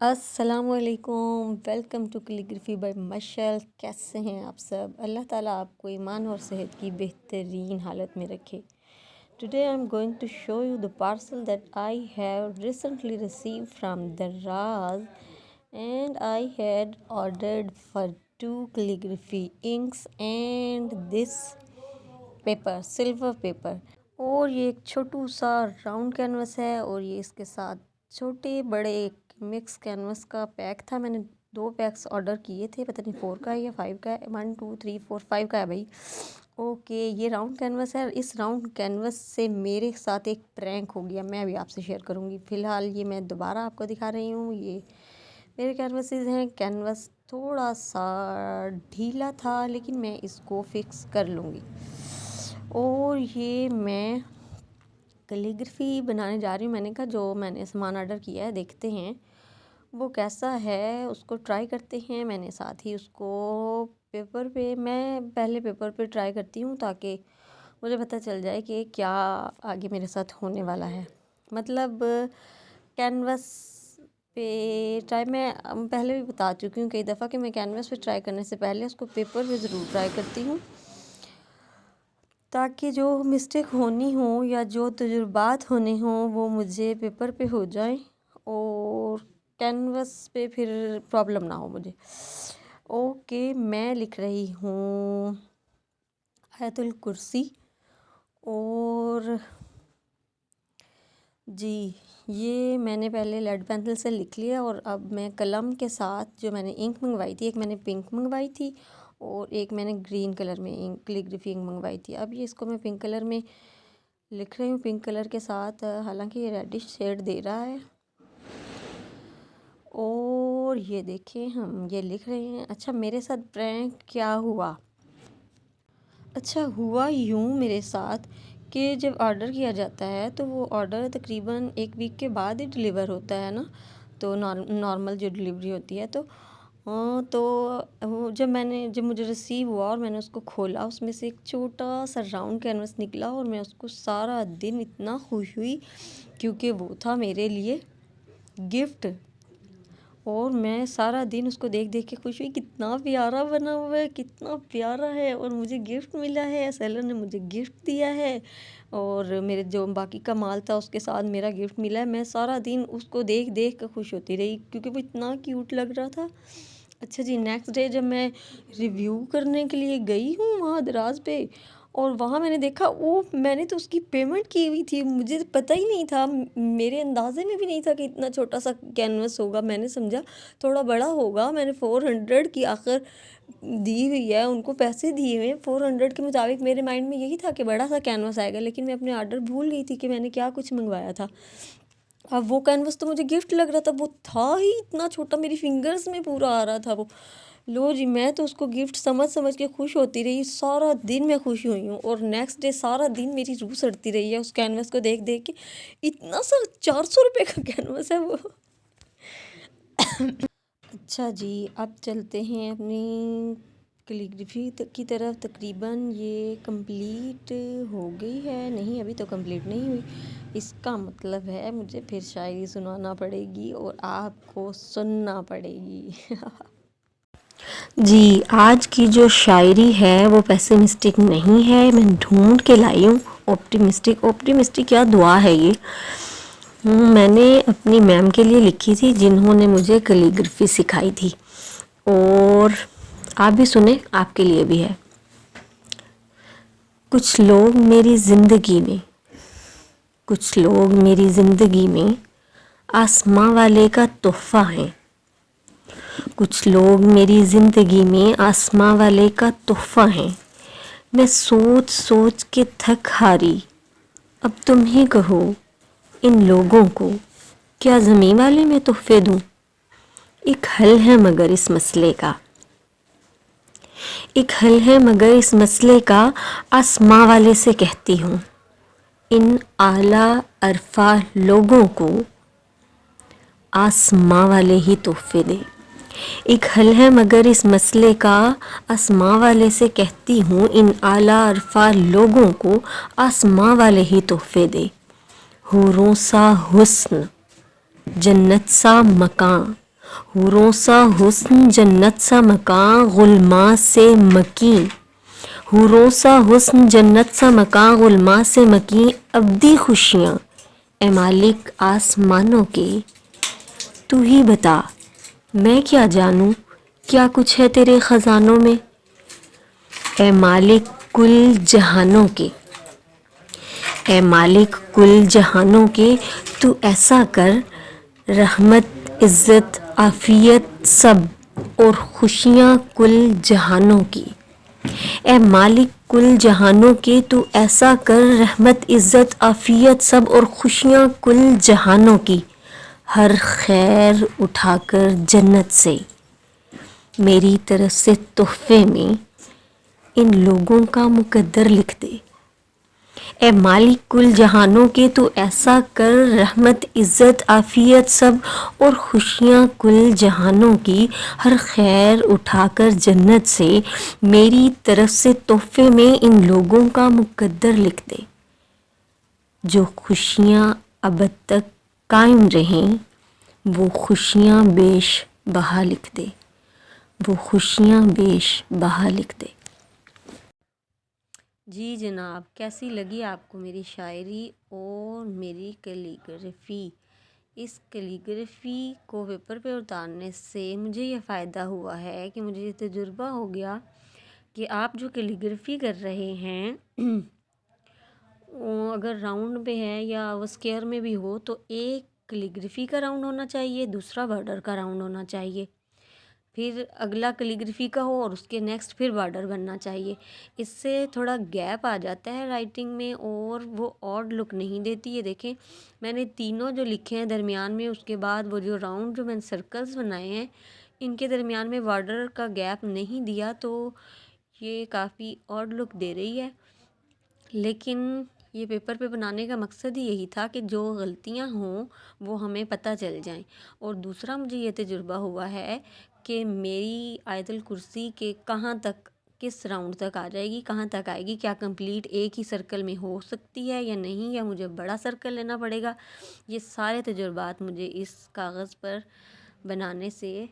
السلام علیکم، welcome to calligraphy by مشعل۔ کیسے ہیں آپ سب؟ اللہ تعالیٰ آپ کو ایمان اور صحت کی بہترین حالت میں رکھے۔ Today I am going to show you the parcel that I have recently receive from Daraz and I had ordered for 2 calligraphy inks and this paper, silver paper, اور یہ ایک چھوٹو سا راؤنڈ کینوس ہے، اور یہ اس کے ساتھ چھوٹے بڑے ایک مکس کینوس کا پیک تھا۔ میں نے 2 پیکس آرڈر کیے تھے، پتہ نہیں 4 کا ہے یا 5 کا ہے، 1 2 3 4 5 کا ہے بھائی۔ اوکے، یہ راؤنڈ کینوس ہے۔ اس راؤنڈ کینوس سے میرے ساتھ ایک پرینک ہو گیا، میں ابھی آپ سے شیئر کروں گی۔ فی الحال یہ میں دوبارہ آپ کو دکھا رہی ہوں، یہ میرے کینوسز ہیں۔ کینوس تھوڑا سا ڈھیلا تھا لیکن میں اس کو فکس کر لوں گی، اور یہ میں کیلیگرافی بنانے جا رہی ہوں۔ میں نے کہا جو میں نے سامان آرڈر کیا ہے دیکھتے ہیں وہ کیسا ہے، اس کو ٹرائی کرتے ہیں۔ میں نے ساتھ ہی اس کو پیپر پہ، میں پہلے پیپر پہ ٹرائی کرتی ہوں تاکہ مجھے پتہ چل جائے کہ کیا آگے میرے ساتھ ہونے والا ہے۔ مطلب کینوس پہ ٹرائی میں پہلے بھی بتا چکی ہوں کئی دفعہ کہ میں کینوس پہ ٹرائی کرنے سے پہلے اس کو پیپر پہ ضرور ٹرائی کرتی ہوں، تاکہ جو مسٹیک ہونی ہو یا جو تجربات ہونے ہوں وہ مجھے پیپر پہ ہو جائیں اور کینوس پہ پھر پرابلم نہ ہو مجھے۔ اوکے، میں لکھ رہی ہوں آیت الکرسی، اور جی یہ میں نے پہلے لیڈ پینسل سے لکھ لیا، اور اب میں قلم کے ساتھ جو میں نے انک منگوائی تھی، ایک میں نے پنک منگوائی تھی اور ایک میں نے گرین کلر میں کیلیگرافی انک منگوائی تھی۔ اب یہ اس کو میں پنک کلر میں لکھ رہی ہوں، پنک کلر کے ساتھ، حالانکہ یہ ریڈش شیڈ دے رہا ہے، اور یہ دیکھیں ہم یہ لکھ رہے ہیں۔ اچھا، میرے ساتھ پرینک کیا ہوا؟ اچھا، ہوا یوں میرے ساتھ کہ جب آرڈر کیا جاتا ہے تو وہ آرڈر تقریباً 1 ویک کے بعد ہی ڈلیور ہوتا ہے نا، تو نارمل جو ڈلیوری ہوتی ہے، تو جب مجھے ریسیو ہوا اور میں نے اس کو کھولا، اس میں سے ایک چھوٹا سا راؤنڈ کینوس نکلا، اور میں اس کو سارا دن اتنا خوش ہوئی کیونکہ وہ تھا میرے لیے گفٹ، اور میں سارا دن اس کو دیکھ دیکھ کے خوش ہوئی، کتنا پیارا بنا ہوا ہے، کتنا پیارا ہے، اور مجھے گفٹ ملا ہے، سیلر نے مجھے گفٹ دیا ہے، اور میرے جو باقی کا مال تھا اس کے ساتھ میرا گفٹ ملا ہے۔ میں سارا دن اس کو دیکھ دیکھ کے خوش ہوتی رہی کیونکہ وہ اتنا کیوٹ لگ رہا تھا۔ اچھا جی، نیکسٹ ڈے جب میں ریویو کرنے کے لیے گئی ہوں وہاں دراز پہ، اور وہاں میں نے دیکھا میں نے تو اس کی پیمنٹ کی ہوئی تھی، مجھے پتہ ہی نہیں تھا، میرے اندازے میں بھی نہیں تھا کہ اتنا چھوٹا سا کینوس ہوگا۔ میں نے سمجھا تھوڑا بڑا ہوگا، میں نے 400 کی آخر دی ہوئی ہے، ان کو پیسے دیے ہوئے ہیں 400 کے مطابق۔ میرے مائنڈ میں یہی تھا کہ بڑا سا کینوس آئے گا، لیکن میں اپنے آرڈر بھول گئی تھی کہ میں نے کیا کچھ منگوایا تھا۔ اب وہ کینوس تو مجھے گفٹ لگ رہا تھا، وہ تھا ہی اتنا چھوٹا، میری فنگرز میں پورا آ رہا تھا وہ۔ لو جی، میں تو اس کو گفٹ سمجھ کے خوش ہوتی رہی، سارا دن میں خوش ہوئی ہوں، اور نیکسٹ ڈے سارا دن میری روح سڑتی رہی ہے اس کینوس کو دیکھ دیکھ کے۔ اتنا سا 400 روپے کا کینوس ہے وہ۔ اچھا جی، اب چلتے ہیں اپنی کیلیگرافی کی طرف۔ تقریباً یہ کمپلیٹ ہو گئی ہے، نہیں ابھی تو کمپلیٹ نہیں ہوئی، اس کا مطلب ہے مجھے پھر شاعری سنانا پڑے گی اور آپ کو سننا پڑے گی۔ جی، آج کی جو شاعری ہے وہ پیسمسٹک نہیں ہے، میں ڈھونڈ کے لائی ہوں اوپٹیمسٹک یا دعا ہے یہ۔ میں نے اپنی میم کے لیے لکھی تھی جنہوں نے مجھے کیلیگرافی سکھائی تھی، اور آپ بھی سنیں، آپ کے لیے بھی ہے۔ کچھ لوگ میری زندگی میں آسماں والے کا تحفہ ہیں، کچھ لوگ میری زندگی میں آسماں والے کا تحفہ ہیں۔ میں سوچ سوچ کے تھک ہاری، اب تم ہی کہو ان لوگوں کو کیا زمیں والے میں تحفے دوں۔ ایک حل ہے مگر اس مسئلے کا، آسماں والے سے کہتی ہوں ان اعلیٰ عرفہ لوگوں کو آسماں والے ہی تحفے دے۔ ایک حل ہے مگر اس مسئلے کا، آسماں والے سے کہتی ہوں ان اعلیٰ عرفہ لوگوں کو آسماں والے ہی تحفے دے۔ حوروں سا حسن، جنت سا مکان، حوروں سا حسن جنت سا مکان غلما سے مکی، حوروں سا حسن جنت سا مکان غلما سے مکی، ابدی خوشیاں اے مالک آسمانوں کے، تو ہی بتا میں کیا جانوں کیا کچھ ہے تیرے خزانوں میں، اے مالک کل جہانوں کے، اے مالک کل جہانوں کے، تو ایسا کر رحمت عزت عافیت سب اور خوشیاں کل جہانوں کی، اے مالک کل جہانوں کے، تو ایسا کر رحمت عزت عافیت سب اور خوشیاں کل جہانوں کی، ہر خیر اٹھا کر جنت سے میری طرف سے تحفے میں ان لوگوں کا مقدر لکھ دے، اے مالک کل جہانوں کے، تو ایسا کر رحمت عزت عافیت سب اور خوشیاں کل جہانوں کی، ہر خیر اٹھا کر جنت سے میری طرف سے تحفے میں ان لوگوں کا مقدر لکھ دے، جو خوشیاں ابد تک قائم رہیں وہ خوشیاں بیش بہا لکھ دے، وہ خوشیاں بیش بہا لکھ دے۔ جی جناب، کیسی لگی آپ کو میری شاعری اور میری کیلیگرافی؟ اس کیلیگرافی کو پیپر پہ اتارنے سے مجھے یہ فائدہ ہوا ہے کہ مجھے یہ تجربہ ہو گیا کہ آپ جو کیلیگرافی کر رہے ہیں اگر راؤنڈ پہ ہے یا وہ اسکیئر میں بھی ہو تو ایک کیلیگرافی کا راؤنڈ ہونا چاہیے، دوسرا بارڈر کا راؤنڈ ہونا چاہیے، پھر اگلا کیلیگرافی کا ہو اور اس کے نیکسٹ پھر بارڈر بننا چاہیے۔ اس سے تھوڑا گیپ آ جاتا ہے رائٹنگ میں اور وہ آڈ لک نہیں دیتی ہے۔ دیکھیں میں نے تینوں جو لکھے ہیں درمیان میں، اس کے بعد وہ جو راؤنڈ جو میں نے سرکلز بنائے ہیں ان کے درمیان میں بارڈر کا گیپ نہیں دیا تو یہ کافی آڈ لک دے رہی ہے، لیکن یہ پیپر پہ بنانے کا مقصد ہی یہی تھا کہ جو غلطیاں ہوں وہ ہمیں پتہ چل جائیں۔ اور دوسرا مجھے یہ تجربہ ہوا ہے کہ میری آیت الکرسی کے کہاں تک کس راؤنڈ تک آ جائے گی، کہاں تک آئے گی، کیا کمپلیٹ ایک ہی سرکل میں ہو سکتی ہے یا نہیں، یا مجھے بڑا سرکل لینا پڑے گا۔ یہ سارے تجربات مجھے اس کاغذ پر بنانے سے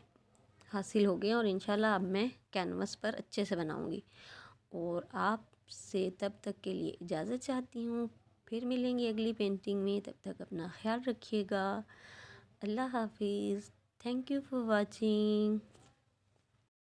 حاصل ہو گئے اور انشاءاللہ اب میں کینوس پر اچھے سے بناؤں گی۔ اور آپ سے تب تک کے لیے اجازت چاہتی ہوں، پھر ملیں گے اگلی پینٹنگ میں، تب تک اپنا خیال رکھیے گا۔ اللہ حافظ۔ Thank you for watching.